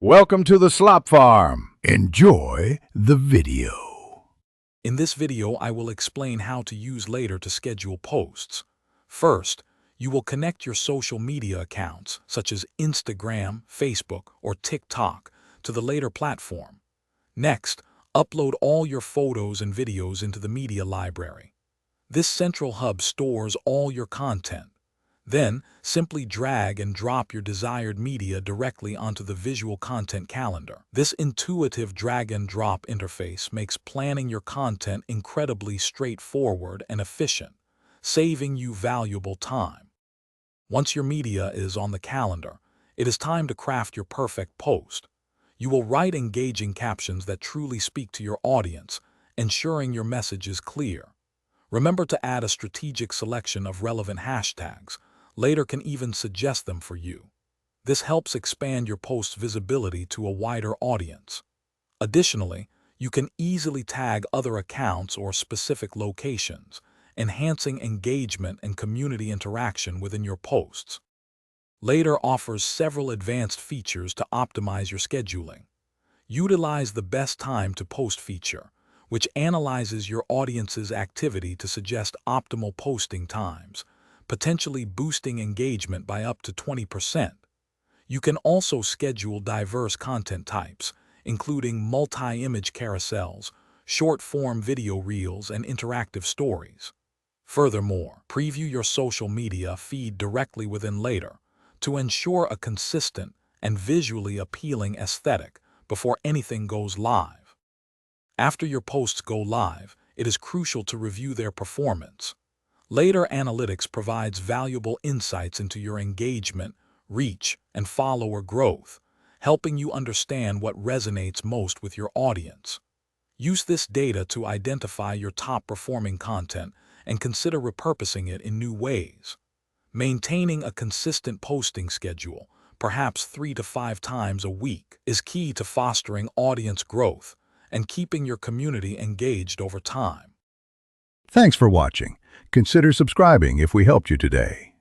Welcome to the Slop Farm. Enjoy the video. In this video, I will explain how to use Later to schedule posts. First, you will connect your social media accounts, such as Instagram, Facebook, or TikTok, to the Later platform. Next, upload all your photos and videos into the media library. This central hub stores all your content. Then, simply drag and drop your desired media directly onto the visual content calendar. This intuitive drag-and-drop interface makes planning your content incredibly straightforward and efficient, saving you valuable time. Once your media is on the calendar, it is time to craft your perfect post. You will write engaging captions that truly speak to your audience, ensuring your message is clear. Remember to add a strategic selection of relevant hashtags. Later can even suggest them for you. This helps expand your post's visibility to a wider audience. Additionally, you can easily tag other accounts or specific locations, enhancing engagement and community interaction within your posts. Later offers several advanced features to optimize your scheduling. Utilize the best time to post feature, which analyzes your audience's activity to suggest optimal posting times, potentially boosting engagement by up to 20%. You can also schedule diverse content types, including multi-image carousels, short-form video reels, and interactive stories. Furthermore, preview your social media feed directly within Later to ensure a consistent and visually appealing aesthetic before anything goes live. After your posts go live, it is crucial to review their performance. Later Analytics provides valuable insights into your engagement, reach, and follower growth, helping you understand what resonates most with your audience. Use this data to identify your top-performing content and consider repurposing it in new ways. Maintaining a consistent posting schedule, perhaps 3 to 5 times a week, is key to fostering audience growth and keeping your community engaged over time. Thanks for watching. Consider subscribing if we helped you today.